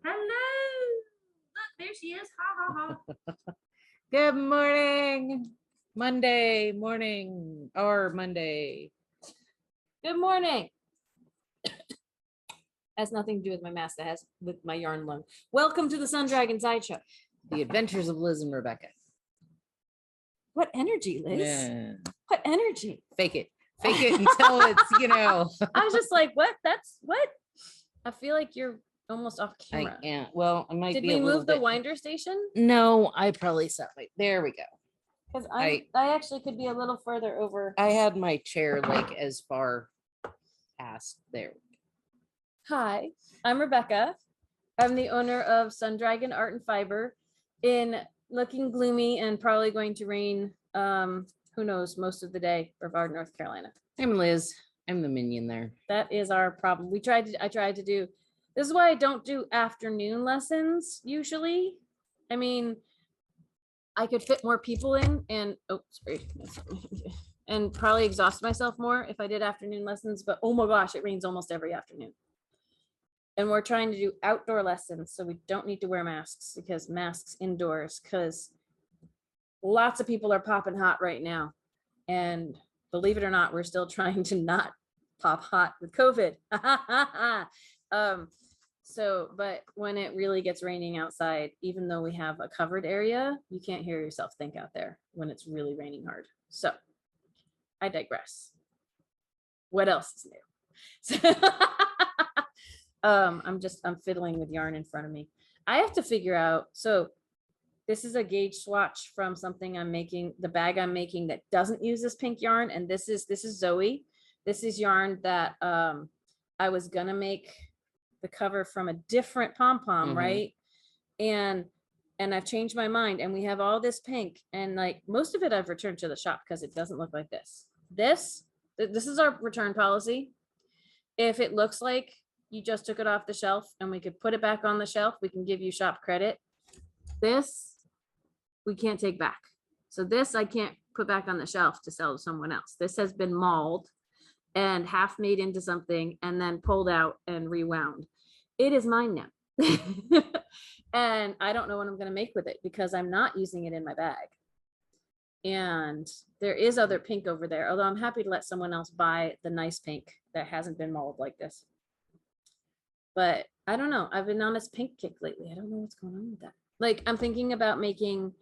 Hello. Look, there she is. Ha ha ha. Good morning. Monday morning or Monday. Good morning. Has nothing to do with my mask. That has with my yarn lung. Welcome to the Sun Dragon Sideshow. The adventures of Liz and Rebecca. What energy, Liz? Yeah. What energy? Fake it. Fake it until it's, I was just like, what? That's what? I feel like you're almost off camera. I can't. Well, I might be. Did we move the winder station? No, I probably set my. There we go. Because I actually could be a little further over. I had my chair like as far past there. Hi, I'm Rebecca. I'm the owner of Sun Dragon Art and Fiber in looking gloomy and probably going to rain. Who knows, most of the day, Brevard, North Carolina. I'm Liz. I'm the minion there. That is our problem. I tried to do. This is why I don't do afternoon lessons usually. I mean, I could fit more people in and and probably exhaust myself more if I did afternoon lessons, but oh my gosh, it rains almost every afternoon. And we're trying to do outdoor lessons, so we don't need to wear masks because masks indoors, because lots of people are popping hot right now. And believe it or not, we're still trying to not pop hot with COVID. But when it really gets raining outside, even though we have a covered area, you can't hear yourself think out there when it's really raining hard. So I digress. What else is new? I'm fiddling with yarn in front of me. I have to figure out, so this is a gauge swatch from something I'm making, the bag I'm making that doesn't use this pink yarn. And this is Zoe. This is yarn that I was gonna make the cover from a different pom-pom, right? And I've changed my mind, and we have all this pink, and like most of it I've returned to the shop because it doesn't look like this. This is our return policy. If it looks like you just took it off the shelf and we could put it back on the shelf, we can give you shop credit. This we can't take back. So this I can't put back on the shelf to sell to someone else. This has been mauled and half made into something and then pulled out and rewound. It is mine now. And I don't know what I'm going to make with it because I'm not using it in my bag. And there is other pink over there, although I'm happy to let someone else buy the nice pink that hasn't been molded like this. But I don't know. I've been on this pink kick lately. I don't know what's going on with that. Like I'm thinking about making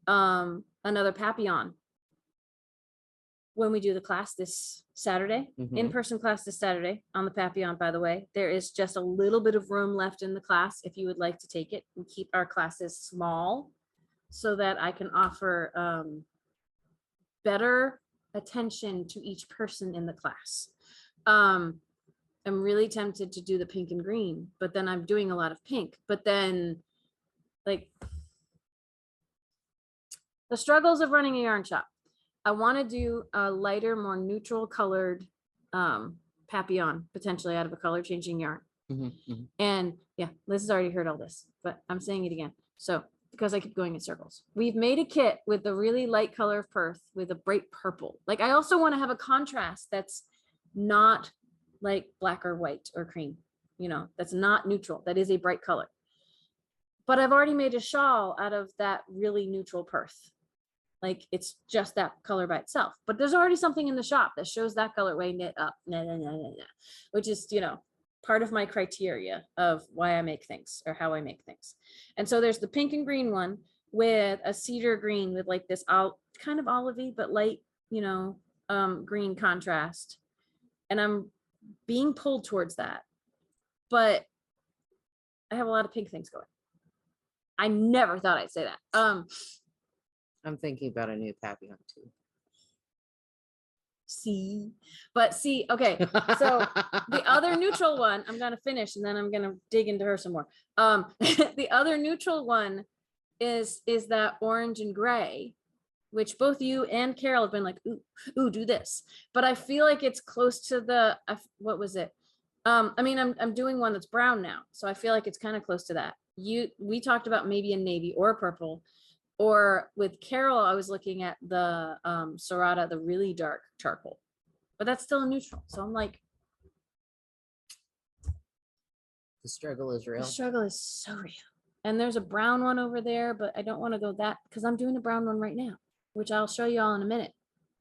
another Papillon when we do the class this Saturday, in-person class this Saturday on the Papillon. By the way, there is just a little bit of room left in the class if you would like to take it. We keep our classes small so that I can offer better attention to each person in the class. I'm really tempted to do the pink and green, but then I'm doing a lot of pink, but then like the struggles of running a yarn shop. I want to do a lighter, more neutral colored Papillon, potentially out of a color changing yarn. And yeah, Liz has already heard all this, but I'm saying it again. So because I keep going in circles, we've made a kit with the really light color of Perth with a bright purple. Like I also want to have a contrast that's not like black or white or cream, that's not neutral. That is a bright color. But I've already made a shawl out of that really neutral Perth. Like it's just that color by itself, but there's already something in the shop that shows that colorway knit up, which is, part of my criteria of why I make things or how I make things. And so there's the pink and green one with a cedar green with like this kind of olivey, but light, green contrast. And I'm being pulled towards that, but I have a lot of pink things going. I never thought I'd say that. I'm thinking about a new Papillon too. Okay. So the other neutral one, I'm going to finish and then I'm going to dig into her some more. The other neutral one is that orange and gray, which both you and Carol have been like, ooh, do this. But I feel like it's close to what was it? I mean, I'm doing one that's brown now. So I feel like it's kind of close to that. We talked about maybe a navy or a purple. Or with Carol, I was looking at the Serrata, the really dark charcoal, but that's still a neutral. So I'm like, The struggle is real. The struggle is so real. And there's a brown one over there, but I don't want to go that because I'm doing a brown one right now, which I'll show you all in a minute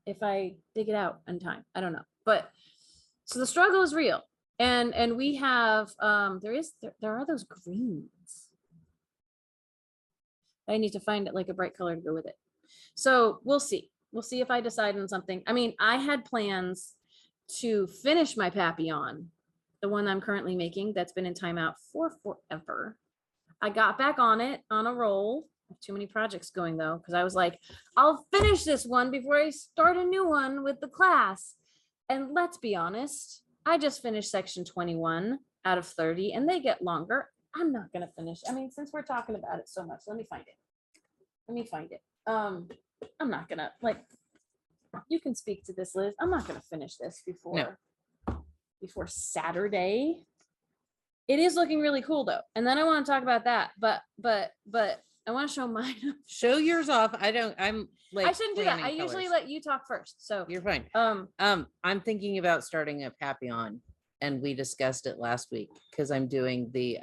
if I dig it out in time. I don't know. But so the struggle is real. And we have there are those greens. I need to find it like a bright color to go with it. So we'll see. We'll see if I decide on something. I mean, I had plans to finish my Papillon, the one I'm currently making that's been in timeout for forever. I got back on it on a roll. I have too many projects going though, because I was like, I'll finish this one before I start a new one with the class. And let's be honest, I just finished section 21 out of 30 and they get longer. I'm not gonna finish. I mean, since we're talking about it so much, let me find it. I'm not gonna, like, you can speak to this, Liz. I'm not gonna finish this before Saturday. It is looking really cool though. And then I want to talk about that, but I want to show mine. Show yours off. I'm like, I shouldn't do that. I usually let you talk first. So you're fine. I'm thinking about starting a Papillon, and we discussed it last week because I'm doing the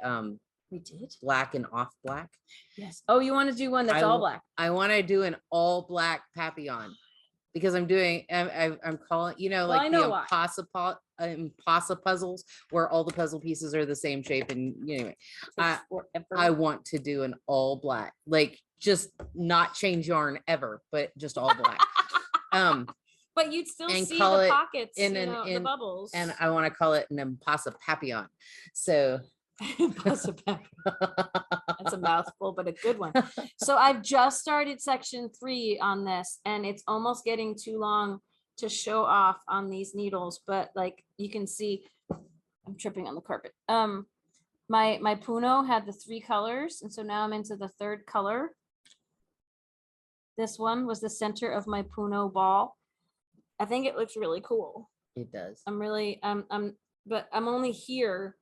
we did black and off black. Yes. Oh, you want to do one that's all black? I want to do an all black Papillon because I'm doing. I'm calling, you know, like the impossible puzzles where all the puzzle pieces are the same shape. And anyway, I want to do an all black, like just not change yarn ever, but just all black. But you'd still see the pockets in the bubbles. And I want to call it an impossible Papillon. So that's a mouthful, but a good one. So I've just started section 3 on this, and it's almost getting too long to show off on these needles, but like you can see, I'm tripping on the carpet. My Puno had the 3 colors, and so now I'm into the 3rd color. This one was the center of my Puno ball. I think it looks really cool. It does. But I'm only here.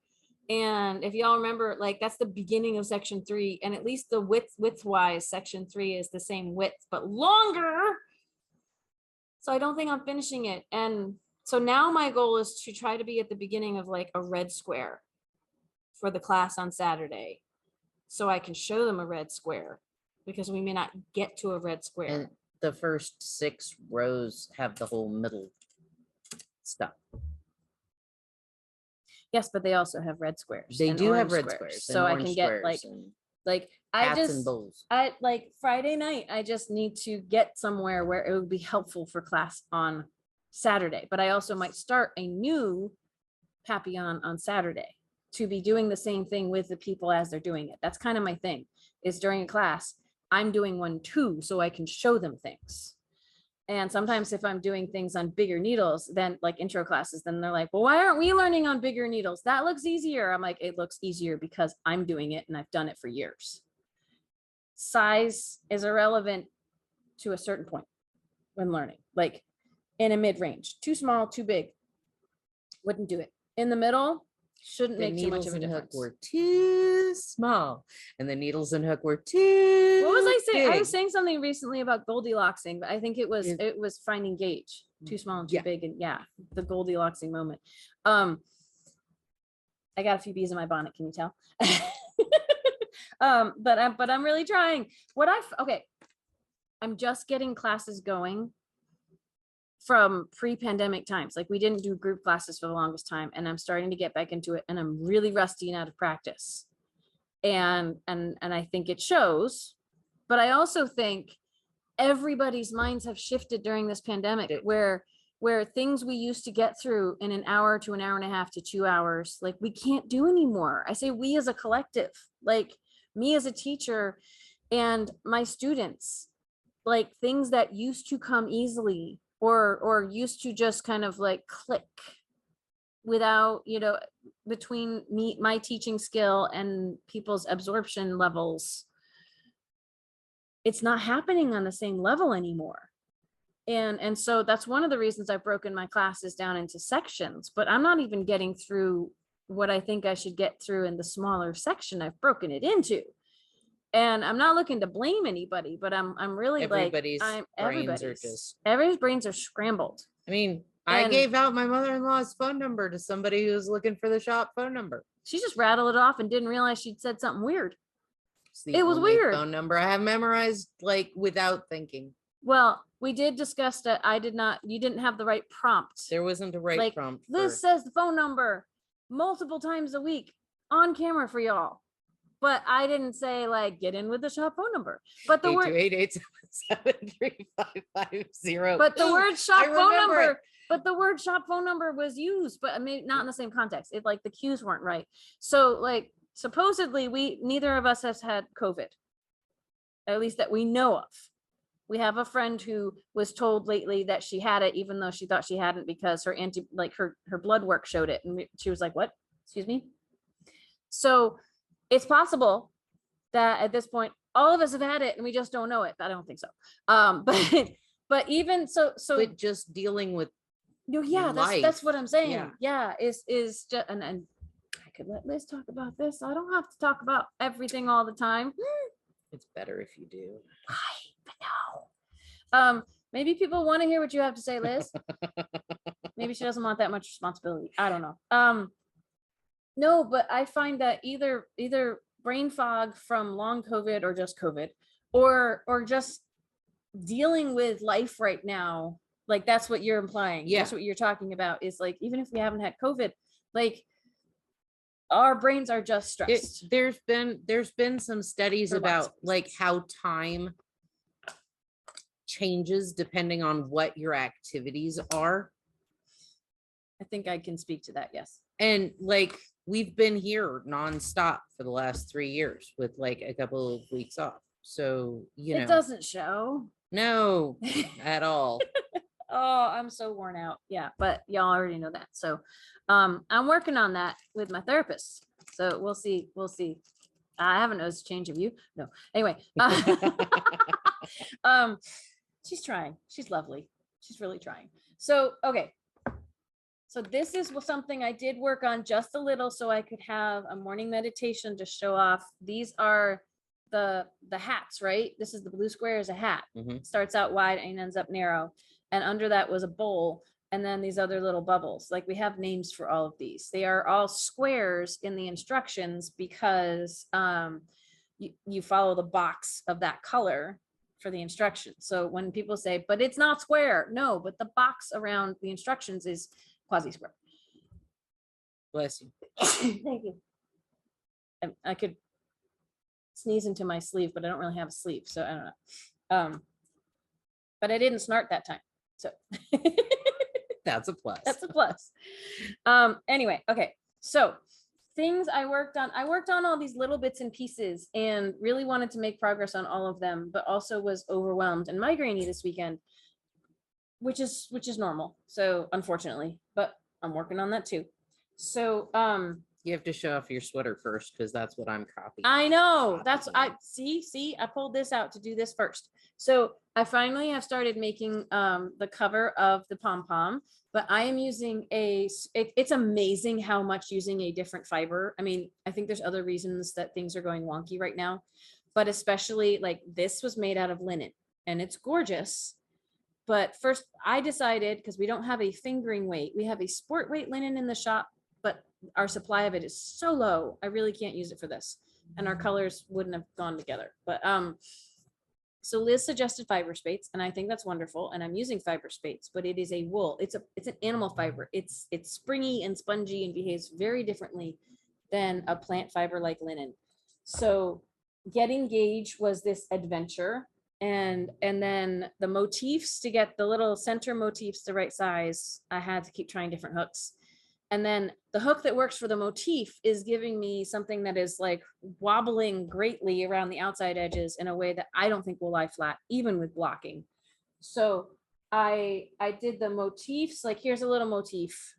And if y'all remember, like that's the beginning of section 3, and at least the width wise, section 3 is the same width, but longer. So I don't think I'm finishing it. And so now my goal is to try to be at the beginning of like a red square for the class on Saturday. So I can show them a red square because we may not get to a red square. And the first 6 rows have the whole middle stuff. Yes, but they also have red squares. They do have red squares. So I can get like I like Friday night, I just need to get somewhere where it would be helpful for class on Saturday. But I also might start a new Papillon on Saturday to be doing the same thing with the people as they're doing it. That's kind of my thing, is during a class, I'm doing one too, so I can show them things. And sometimes if I'm doing things on bigger needles, then like intro classes, then they're like, well, why aren't we learning on bigger needles? That looks easier. I'm like, it looks easier because I'm doing it and I've done it for years. Size is irrelevant to a certain point when learning, like in a mid-range, too small, too big, wouldn't do it. In the middle, shouldn't make too much of a difference. Hook were too small, and the needles and hook were too. What was I saying? big. I was saying something recently about Goldilocksing, but I think it was finding gauge, too small and too big, and the Goldilocksing moment. I got a few bees in my bonnet. Can you tell? But I'm really trying. I'm just getting classes going from pre-pandemic times. Like we didn't do group classes for the longest time, and I'm starting to get back into it, and I'm really rusty and out of practice. And I think it shows, but I also think everybody's minds have shifted during this pandemic where things we used to get through in an hour to an hour and a half to 2 hours, like we can't do anymore. I say we as a collective, like me as a teacher and my students, like things that used to come easily or used to just kind of like click without, between my teaching skill and people's absorption levels, it's not happening on the same level anymore. And so that's one of the reasons I've broken my classes down into sections, but I'm not even getting through what I think I should get through in the smaller section I've broken it into. And I'm not looking to blame anybody, but I'm really everybody's like, everybody's brains are scrambled. I mean, I And gave out my mother-in-law's phone number to somebody who was looking for the shop phone number. she just rattled it off and didn't realize she'd said something weird. It's the It was only weird. phone number I have memorized, like without thinking. Well, we did discuss that you didn't have the right prompt. There wasn't a right Like, prompt. Liz for- says the phone number multiple times a week on camera for y'all. But I didn't say like get in with the shop phone number. But the word 828-877-3550. but the Ooh, word shop I phone remember number it. but the word shop phone number was used, but I mean not in the same context. It like the cues weren't right. So like supposedly neither of us has had COVID, at least that we know of. We have a friend who was told lately that she had it, even though she thought she hadn't, because her her blood work showed it, and she was like, "What? Excuse me." So it's possible that at this point, all of us have had it, and we just don't know it. I don't think so. But even so, But just dealing with yeah, life. that's what I'm saying. Yeah. Yeah, is just and I could let Liz talk about this. I don't have to talk about everything all the time. it's better if you do. No. Maybe people want to hear what you have to say, Liz. Maybe she doesn't want that much responsibility. I don't know. No, but I find that either brain fog from long COVID or just COVID, or just dealing with life right now. Like that's what you're implying. Yeah. That's what you're talking about, is like, even if we haven't had COVID, like our brains are just stressed. There's been some studies For lots about of like reasons. how time changes depending on what your activities are. I think I can speak to that. Yes. And like we've been here nonstop for the last 3 years with like a couple of weeks off. So, you know, It doesn't show. no, at all. Oh, I'm so worn out. Yeah, but y'all already know that. So I'm working on that with my therapist. So we'll see. We'll see. I haven't noticed a change of you. No. Anyway. She's trying. She's lovely. She's really trying. So, okay. So this is something I did work on just a little so I could have a morning meditation to show off. These are the hats, right? This is the blue square is a hat. Mhm. Starts out wide and ends up narrow. And under that was a bowl. And then these other little bubbles. Like we have names for all of these. They are all squares in the instructions because you follow the box of that color for the instructions. So when people say, but it's not square, no, but the box around the instructions is quasi-square. Bless you. Thank you. I could sneeze into my sleeve, but I don't really have a sleeve, so I don't know. But I didn't snort that time, so That's a plus. that's a plus. Anyway, okay, so things I worked on all these little bits and pieces and really wanted to make progress on all of them, but also was overwhelmed and migrainey this weekend, which is normal. So unfortunately, but I'm working on that too. So You have to show off your sweater first because that's what I'm copying. I know that's I pulled this out to do this first. So I finally have started making the cover of the pom-pom, but I am using it's amazing how much using a different fiber. I mean, I think there's other reasons that things are going wonky right now, but especially like this was made out of linen and it's gorgeous. But first I decided, because we don't have a fingering weight, we have a sport weight linen in the shop, but our supply of it is so low, I really can't use it for this. And our colors wouldn't have gone together. But so Liz suggested fiber spates, and I think that's wonderful. And I'm using fiber spates, but it is a wool. It's an animal fiber. It's springy and spongy and behaves very differently than a plant fiber like linen. So getting gauge was this adventure. And then the motifs, to get the little center motifs the right size, I had to keep trying different hooks. And then the hook that works for the motif is giving me something that is like wobbling greatly around the outside edges in a way that I don't think will lie flat, even with blocking. So I did the motifs, like here's a little motif.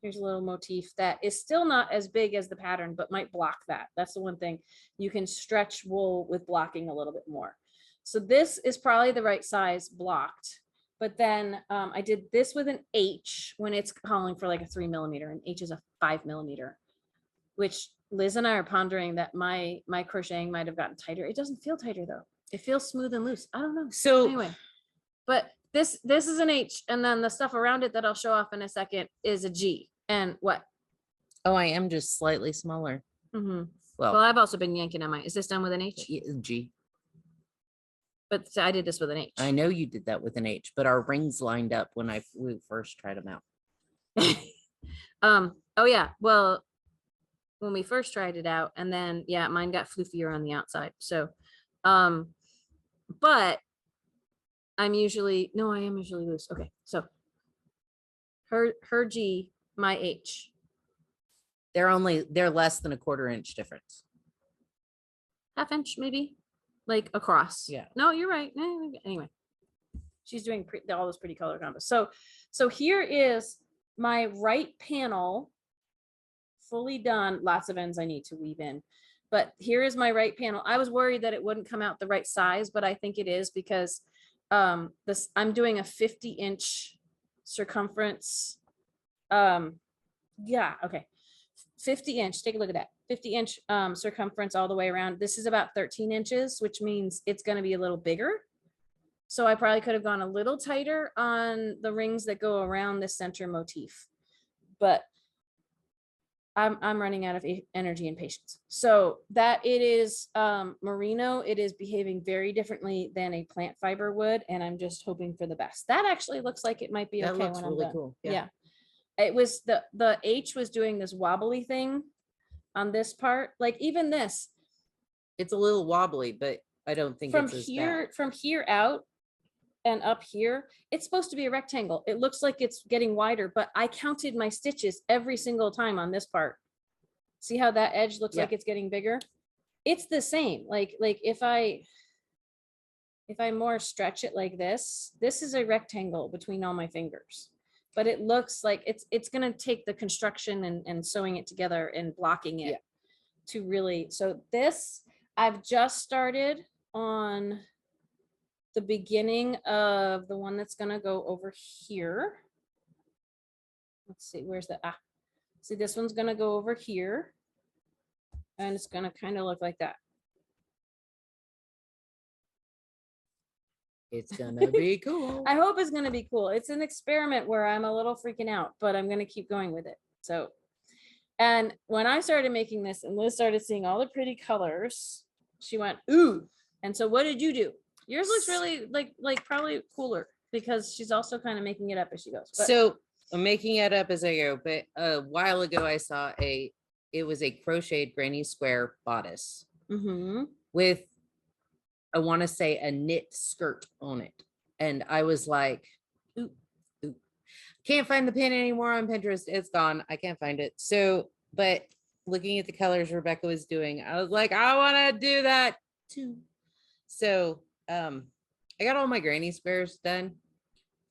Here's a little motif that is still not as big as the pattern, but might block that. That's the one thing. You can stretch wool with blocking a little bit more. So this is probably the right size blocked. But then I did this with an H when it's calling for like a 3 millimeter, and H is a 5 millimeter, which Liz and I are pondering that my crocheting might have gotten tighter. It doesn't feel tighter though. It feels smooth and loose. I don't know. So Anyway, but this is an H, and then the stuff around it that I'll show off in a second is a G. And what? Oh, I am just slightly smaller. Mm-hmm. Well, Well, I've also been yanking on my. Is this done with an H? G. But I did this with an H. I know you did that with an H, but our rings lined up when we first tried them out. Oh yeah. Well, when we first tried it out, and then yeah, mine got floofier on the outside. So, but I am usually loose. Okay, so her G, my H. They're less than a 1/4 inch difference. Half inch maybe, like across. Yeah. No, you're right. Anyway, she's doing all those pretty color combos. So here is my right panel, fully done. Lots of ends I need to weave in, but here is my right panel. I was worried that it wouldn't come out the right size, but I think it is because I'm doing a 50-inch circumference. Yeah, okay. 50-inch, take a look at that. 50-inch circumference all the way around. This is about 13 inches, which means it's going to be a little bigger. So I probably could have gone a little tighter on the rings that go around the center motif, but I'm running out of energy and patience. So that it is merino. It is behaving very differently than a plant fiber would, and I'm just hoping for the best. That actually looks like it might be okay. That looks when I'm really done. cool. Yeah. It was the H was doing this wobbly thing on this part. Like even this, it's a little wobbly, but I don't think from it's as here bad. from here out and up here, it's supposed to be a rectangle. It looks like it's getting wider, but I counted my stitches every single time on this part. See how that edge looks like it's getting bigger? It's the same. Like if I more stretch it like this is a rectangle between all my fingers. But it looks like it's going to take the construction and sewing it together and blocking it to really. So this, I've just started on the beginning of the one that's going to go over here. Let's see, where's that? See, this one's going to go over here, and it's going to kind of look like that. It's gonna be cool. I hope it's gonna be cool. It's an experiment where I'm a little freaking out, but I'm gonna keep going with it. So, and when I started making this and Liz started seeing all the pretty colors, she went, ooh. And so what did you do? Yours looks really like probably cooler because she's also kind of making it up as she goes. But so I'm making it up as I go, but a while ago I saw it was a crocheted granny square bodice with, I want to say, a knit skirt on it. And I was like, ooh, can't find the pin anymore on Pinterest. It's gone. I can't find it. So, but looking at the colors Rebecca was doing, I was like, I want to do that too. So, I got all my granny squares done,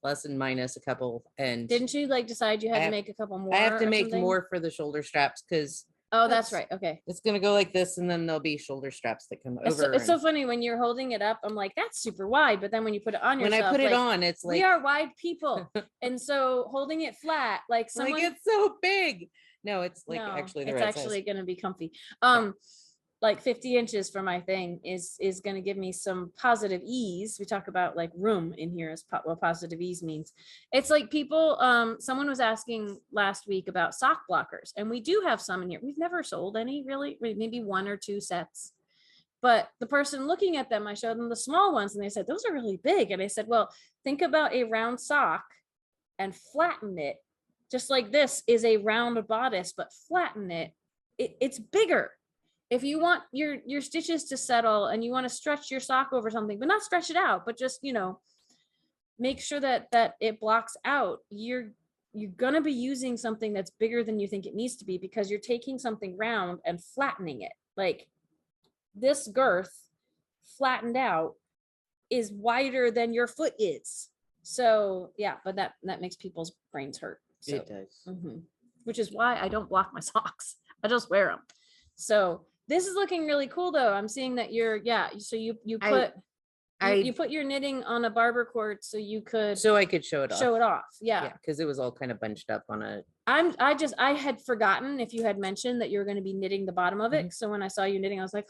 plus and minus a couple. And didn't you decide you had to make a couple more? I have to make more for the shoulder straps because that's right. Okay. It's going to go like this, and then there'll be shoulder straps that come over. It's so funny when you're holding it up. I'm like, that's super wide. But then when you put it on yourself, when I put it on, it's like, we are wide people. And so holding it flat, like someone. Like it's so big. No, it's like actually the right size. It's actually going to be comfy. Like 50 inches for my thing is going to give me some positive ease. We talk about like room in here as what positive ease means. It's like people, someone was asking last week about sock blockers, and we do have some in here. We've never sold any really, maybe 1 or 2 sets. But the person looking at them, I showed them the small ones and they said, those are really big. And I said, well, think about a round sock and flatten it. Just like this is a round bodice, but flatten it. It's bigger. If you want your stitches to settle and you want to stretch your sock over something, but not stretch it out, but just, make sure that it blocks out, you're going to be using something that's bigger than you think it needs to be, because you're taking something round and flattening it. Like this girth flattened out is wider than your foot is. So yeah, but that makes people's brains hurt. So, it does. Which is why I don't block my socks. I just wear them. So this is looking really cool though. I'm seeing that so you put your knitting on a barber cord so you could I could show it off. Yeah, because it was all kind of bunched up on a. I had forgotten if you had mentioned that you were going to be knitting the bottom of it. So when I saw you knitting, I was like,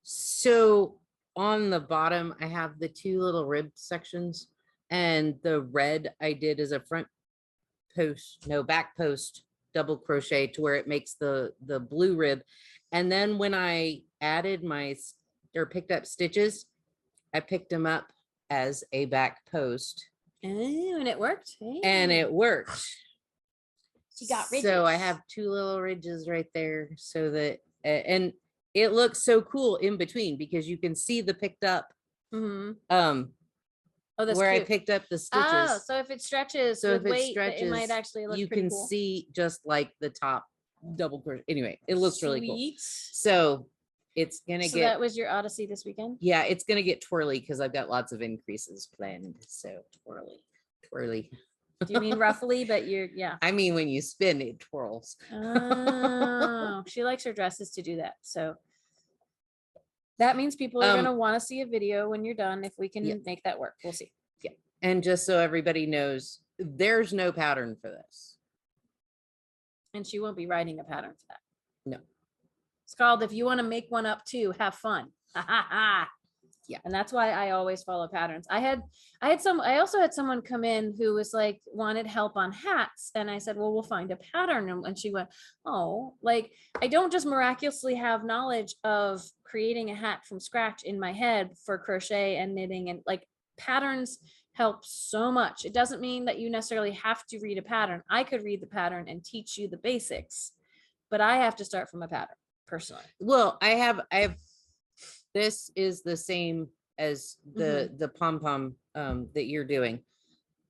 So on the bottom I have the 2 little rib sections, And the red I did as a front post, no, back post double crochet to where it makes the blue rib. And then when I added or picked up stitches, I picked them up as a back post. Oh, and it worked. And it worked. She got ridges. So I have 2 little ridges right there, so that and it looks so cool in between because you can see the picked up Oh, that's where cute. I picked up the stitches. Oh, so if it stretches, so if it stretches, it might actually look you pretty can cool. see just like the top double crochet. Anyway, it looks Sweet. really cool. So it's gonna so get. That was your Odyssey this weekend. Yeah, it's gonna get twirly because I've got lots of increases planned. So twirly. Do you mean roughly? But yeah. I mean, when you spin, it twirls. Oh, she likes her dresses to do that. So that means people are gonna want to see a video when you're done. If we can make that work, we'll see. Yeah, and just so everybody knows, there's no pattern for this. And she won't be writing a pattern for that. No. It's called If You Want to Make One Up Too, Have Fun. Yeah. And that's why I always follow patterns. I also had someone come in who was like, wanted help on hats. And I said, well, we'll find a pattern. And she went, oh, like, I don't just miraculously have knowledge of creating a hat from scratch in my head for crochet and knitting, and like patterns help so much. It doesn't mean that you necessarily have to read a pattern. I could read the pattern and teach you the basics, but I have to start from a pattern personally. Well, I have this is the same as the pom-pom that you're doing.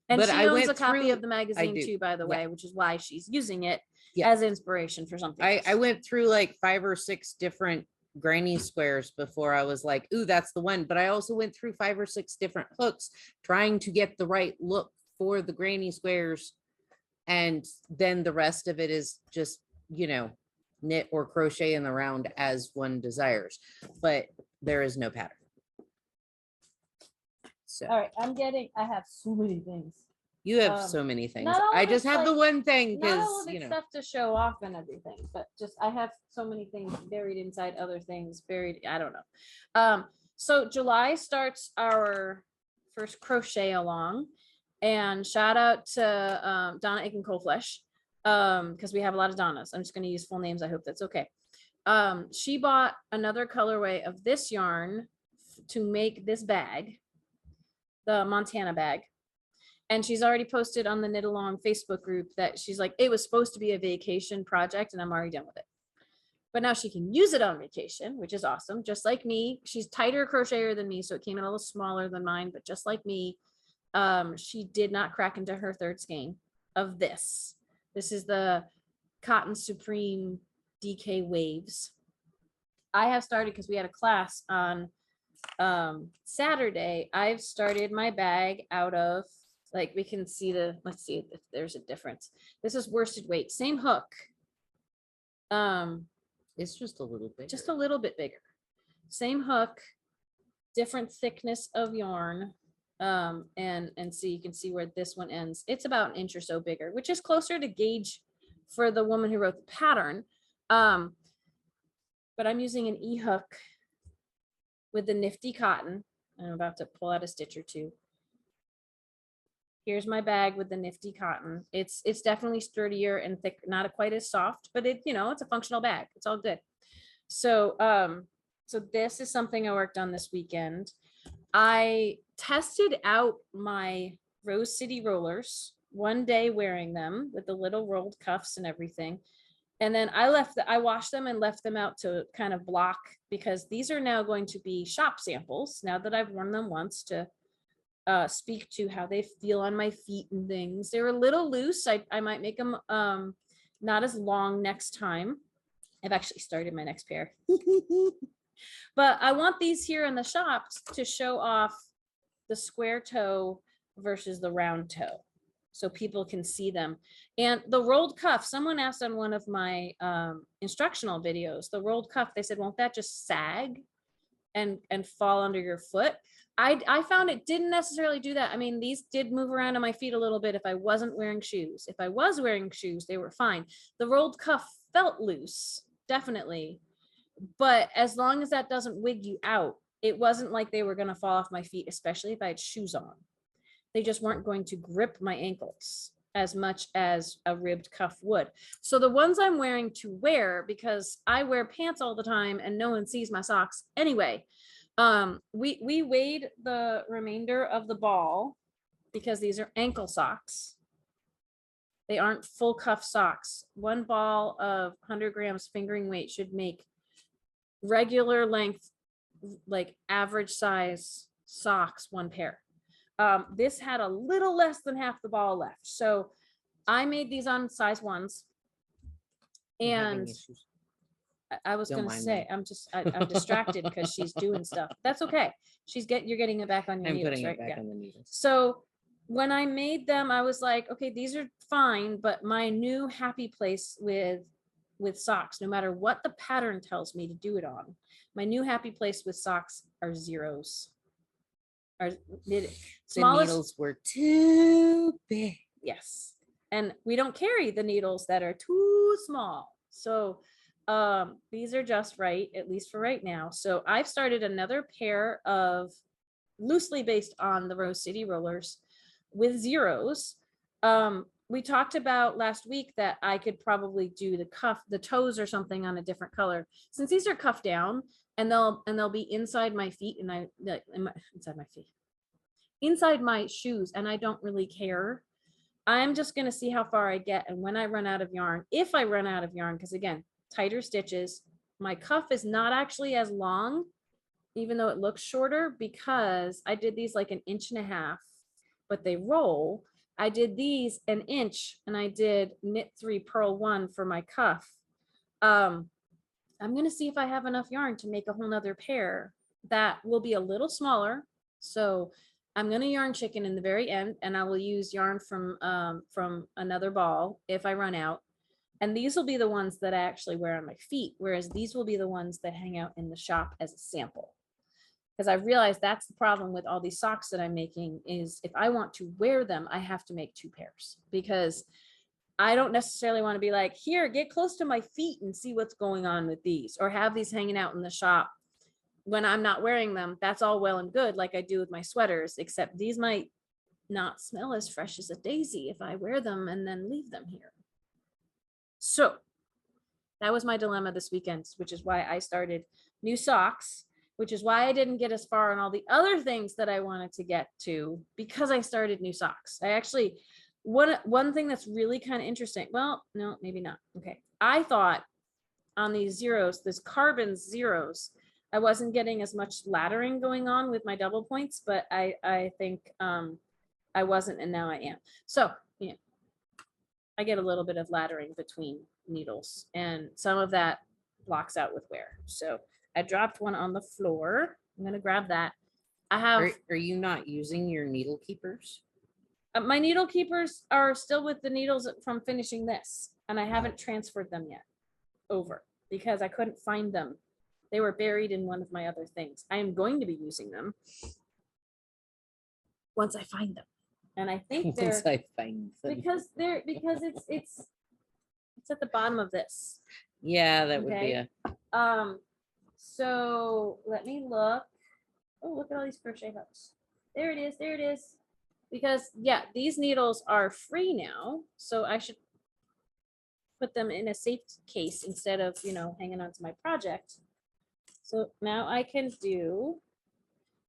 And but she owns a copy of the magazine too, by the way, yeah. which is why she's using it as inspiration for something. I went through like 5 or 6 different granny squares before I was like, ooh, that's the one. But I also went through 5 or 6 different hooks trying to get the right look for the granny squares. And then the rest of it is just, knit or crochet in the round as one desires. But there is no pattern. So all right, I have so many things. You have so many things. I just have the one thing because not all of it's stuff to show off and everything, but just I have so many things buried inside other things buried. I don't know. So July starts our first crochet along, and shout out to Donna Aiken Coldflesh, because we have a lot of Donnas. I'm just going to use full names. I hope that's okay. She bought another colorway of this yarn to make this bag, the Montana bag. And she's already posted on the Knit Along Facebook group that she's like, it was supposed to be a vacation project and I'm already done with it. But now she can use it on vacation, which is awesome. Just like me, she's tighter crocheter than me, so it came in a little smaller than mine, but just like me, she did not crack into her third skein of this. This is the Cotton Supreme DK Waves. I have started, because we had a class on Saturday, I've started my bag out of, like, we can see let's see if there's a difference. This is worsted weight, same hook. It's just a little bit. Just a little bit bigger. Same hook, different thickness of yarn. And so you can see where this one ends. It's about an inch or so bigger, which is closer to gauge for the woman who wrote the pattern. But I'm using an E-hook with the nifty cotton. I'm about to pull out a stitch or two. Here's my bag with the nifty cotton. It's definitely sturdier and thick, not quite as soft, but it's a functional bag. It's all good. So, so this is something I worked on this weekend. I tested out my Rose City rollers one day wearing them with the little rolled cuffs and everything. And then I washed them and left them out to kind of block, because these are now going to be shop samples now that I've worn them once, to speak to how they feel on my feet and things. They're a little loose. I might make them not as long next time. I've actually started my next pair. But I want these here in the shop to show off the square toe versus the round toe, so people can see them. And the rolled cuff, someone asked on one of my instructional videos, the rolled cuff, they said, won't that just sag and fall under your foot? I found it didn't necessarily do that. I mean, these did move around on my feet a little bit if I wasn't wearing shoes. If I was wearing shoes, they were fine. The rolled cuff felt loose, definitely. But as long as that doesn't wig you out, it wasn't like they were going to fall off my feet, especially if I had shoes on. They just weren't going to grip my ankles as much as a ribbed cuff would. So the ones I'm wearing to wear, because I wear pants all the time and no one sees my socks anyway. We weighed the remainder of the ball because these are ankle socks. They aren't full cuff socks. One ball of 100 grams fingering weight should make regular length, like average size socks, one pair. This had a little less than half the ball left. So I made these on size ones. And I was going to say, I'm distracted because she's doing stuff. That's okay. You're getting it back on your needles, right? Yeah. So when I made them, I was like, okay, these are fine, but my new happy place with socks, no matter what the pattern tells me to do it on, my new happy place with socks are zeros. The needles were too big. Yes. And we don't carry the needles that are too small. So these are just right, at least for right now. So I've started another pair of loosely based on the Rose City rollers with zeros. We talked about last week that I could probably do the toes or something on a different color. Since these are cuffed down, and they'll be inside my feet, and inside my shoes, and I don't really care. I'm just going to see how far I get, and when I run out of yarn, if I run out of yarn, because again, tighter stitches, my cuff is not actually as long, even though it looks shorter, because I did these like 1.5 inches, but they roll. I did these 1 inch, and I did knit 3, purl 1 for my cuff. I'm going to see if I have enough yarn to make a whole nother pair that will be a little smaller. So I'm going to yarn chicken in the very end, and I will use yarn from another ball if I run out. And these will be the ones that I actually wear on my feet, whereas these will be the ones that hang out in the shop as a sample. Because I realized that's the problem with all these socks that I'm making, is if I want to wear them, I have to make 2 pairs, because I don't necessarily want to be like, here, get close to my feet and see what's going on with these, or have these hanging out in the shop when I'm not wearing them. That's all well and good, like I do with my sweaters, except these might not smell as fresh as a daisy if I wear them and then leave them here. So that was my dilemma this weekend, which is why I started new socks, which is why I didn't get as far on all the other things that I wanted to get to, because I started new socks. I actually, one thing that's really kind of interesting. Well, no, maybe not. Okay. I thought on these zeros, this carbon zeros, I wasn't getting as much laddering going on with my double points, but I think I wasn't, and now I am. So, yeah, I get a little bit of laddering between needles, and some of that blocks out with wear. So I dropped one on the floor. I'm going to grab that. I have. Are you not using your needle keepers? My needle keepers are still with the needles from finishing this, and I haven't transferred them yet over because I couldn't find them. They were buried in one of my other things. I am going to be using them once I find them, and I think they're once I find them. because it's at the bottom of this. Yeah, that would be a. So let me look. Oh, look at all these crochet hooks. There it is. There it is. Because yeah, these needles are free now, so I should put them in a safe case instead of, hanging on to my project. So now I can do,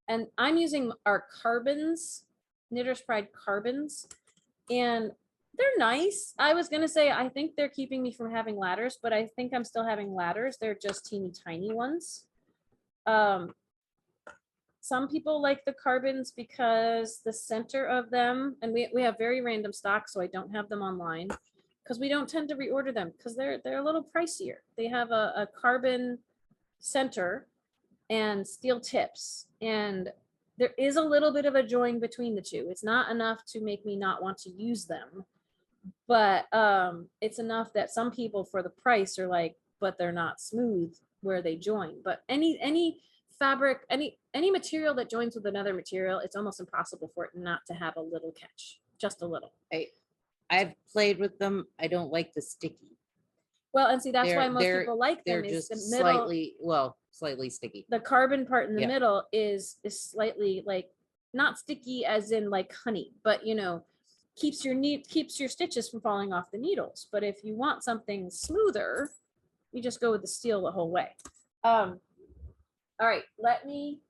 and I'm using our carbons, Knitter's Pride carbons, and they're nice. I was gonna say, I think they're keeping me from having ladders, but I think I'm still having ladders. They're just teeny tiny ones. Some people like the carbons because the center of them, and we have very random stock, so I don't have them online because we don't tend to reorder them because they're a little pricier. They have a carbon center and steel tips, and there is a little bit of a join between the two. It's not enough to make me not want to use them, but it's enough that some people for the price are like, but they're not smooth where they join. But any fabric, any material that joins with another material, it's almost impossible for it not to have a little catch, just a little. I've played with them. I don't like the sticky. Well, and see, that's why most people like them. They're just the middle, slightly sticky. The carbon part in the middle is slightly like not sticky as in like honey, but you know, keeps your stitches from falling off the needles. But if you want something smoother, you just go with the steel the whole way. All right, let me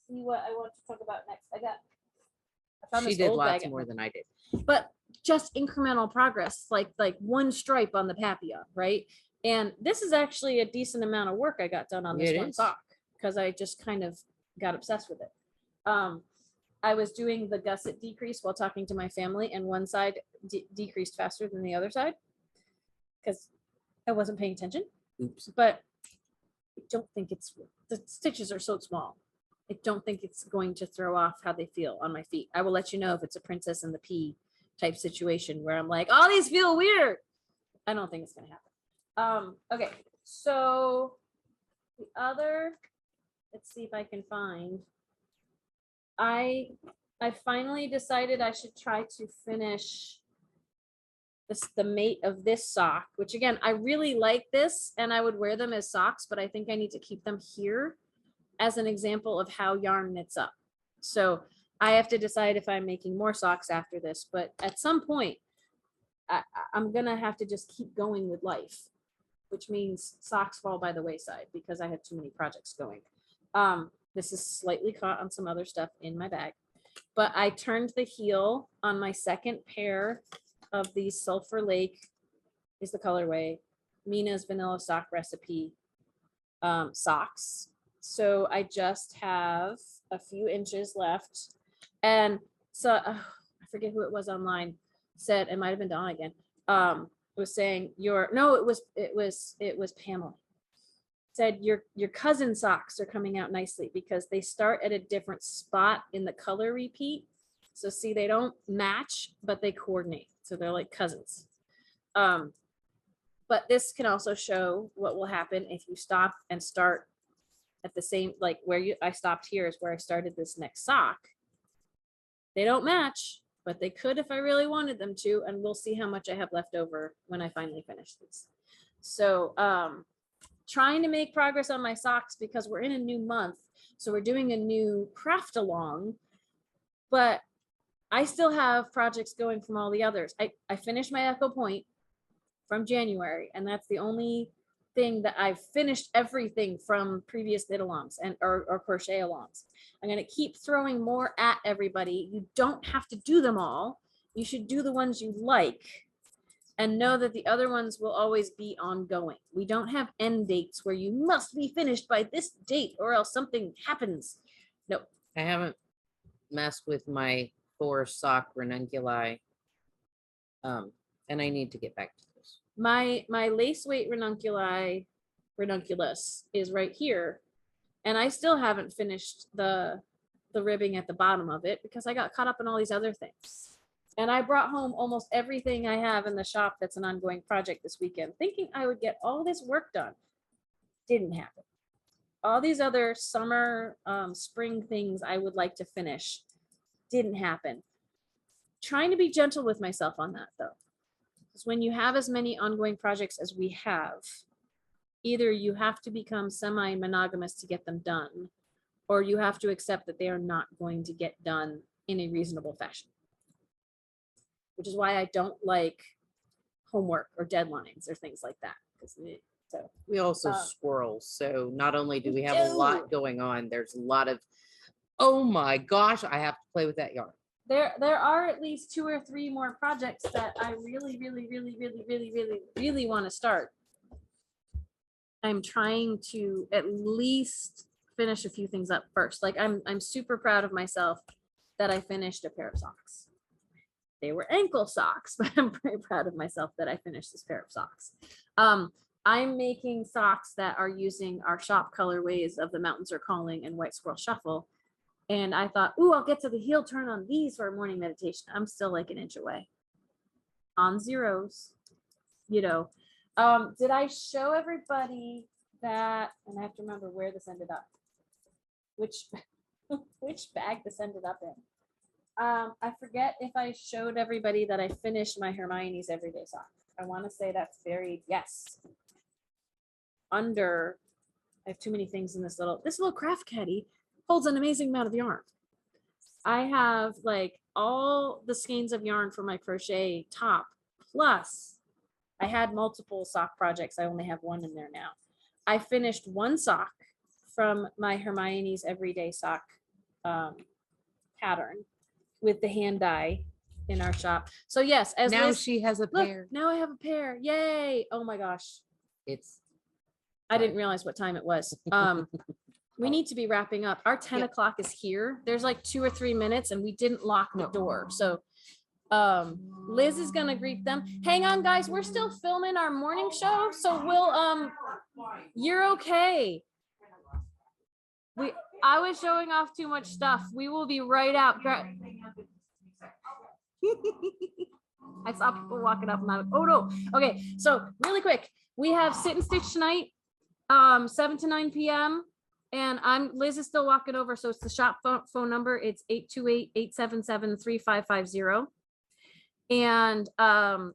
see what I want to talk about next. I found She this did old lots bag more than I did. but just incremental progress, like one stripe on the Papillon, right? And this is actually a decent amount of work I got done on this It one is. sock because I just kind of got obsessed with it. I was doing the gusset decrease while talking to my family, and one side decreased faster than the other side because I wasn't paying attention. Oops. But I don't think the stitches are so small. I don't think it's going to throw off how they feel on my feet. I will let you know if it's a Princess and the Pea type situation where I'm like, oh, these feel weird. I don't think it's going to happen. Okay, so the other, let's see if I can find. I finally decided I should try to finish the mate of this sock, which again, I really like this and I would wear them as socks, but I think I need to keep them here as an example of how yarn knits up. So I have to decide if I'm making more socks after this, but at some point I'm gonna have to just keep going with life, which means socks fall by the wayside because I have too many projects going. This is slightly caught on some other stuff in my bag, but I turned the heel on my second pair of these Sulphur Lake is the colorway, Mina's Vanilla Sock Recipe socks. So I just have a few inches left. And so I forget who it was online said, it might've been Dawn again. Was saying it was Pamela. Said your cousin socks are coming out nicely because they start at a different spot in the color repeat. So see, they don't match, but they coordinate. So they're like cousins. But this can also show what will happen if you stop and start at the same, like where I stopped here is where I started this next sock. They don't match, but they could if I really wanted them to, and we'll see how much I have left over when I finally finish this. So trying to make progress on my socks because we're in a new month. So we're doing a new craft along, but I still have projects going from all the others. I finished my Echo Point from January, and that's the only thing that I've finished everything from previous knit alongs and or crochet alongs. I'm going to keep throwing more at everybody. You don't have to do them all. You should do the ones you like and know that the other ones will always be ongoing. We don't have end dates where you must be finished by this date or else something happens. No. I haven't messed with my 4 sock ranunculi. And I need to get back to this. My lace weight ranunculus is right here. And I still haven't finished the ribbing at the bottom of it because I got caught up in all these other things. And I brought home almost everything I have in the shop that's an ongoing project this weekend, thinking I would get all this work done. Didn't happen. All these other summer, spring things I would like to finish didn't happen. Trying to be gentle with myself on that though. Because when you have as many ongoing projects as we have, either you have to become semi-monogamous to get them done, or you have to accept that they are not going to get done in a reasonable fashion. Which is why I don't like homework or deadlines or things like that. So we also squirrel. So not only do we have a lot going on, there's a lot of, oh my gosh, I have to play with that yarn. There are at least 2 or 3 more projects that I really want to start. I'm trying to at least finish a few things up first. Like I'm super proud of myself that I finished a pair of socks. They were ankle socks, but I'm very proud of myself that I finished this pair of socks. I'm making socks that are using our shop colorways of the Mountains Are Calling and White Squirrel Shuffle. And I thought, ooh, I'll get to the heel turn on these for a morning meditation. I'm still like an inch away. On zeros, you know. Did I show everybody that, and I have to remember where this ended up, which bag this ended up in. I forget if I showed everybody that I finished my Hermione's Everyday Sock. I want to say that's very, yes. I have too many things in this little craft caddy holds an amazing amount of yarn. I have like all the skeins of yarn for my crochet top. Plus, I had multiple sock projects. I only have one in there now. I finished one sock from my Hermione's everyday sock pattern with the hand dye in our shop. So yes, as Now Liz, she has a look, pair. now I have a pair. Yay. Oh my gosh. It's I didn't realize what time it was. We need to be wrapping up. Our 10 o'clock is here. There's like 2 or 3 minutes and we didn't lock the door. So Liz is gonna greet them. Hang on, guys. We're still filming our morning show. So we'll you're okay. I was showing off too much stuff. We will be right out. I saw people walking up and I was, oh no. Okay, so really quick, we have sit and stitch tonight, 7 to 9 p.m. And Liz is still walking over. So it's the shop phone number. It's 828-877-3550. And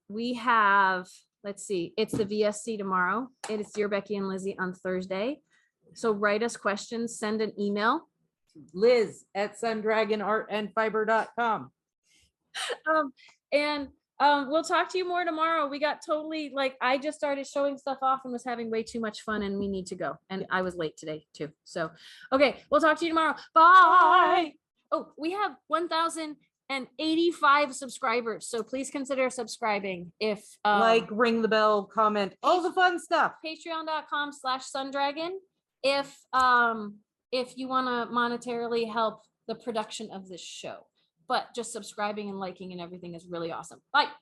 we have, let's see, it's the VSC tomorrow. It is Dear Becky and Lizzie on Thursday. So write us questions, send an email. Liz@sundragonartandfiber.com. And we'll talk to you more tomorrow. We got totally like, I just started showing stuff off and was having way too much fun and we need to go. And I was late today too. So, okay, we'll talk to you tomorrow. Bye. Oh, we have 1,085 subscribers. So please consider subscribing if Like, ring the bell, comment, all the fun stuff. Patreon.com/sundragon. If you want to monetarily help the production of this show, but just subscribing and liking and everything is really awesome. Bye.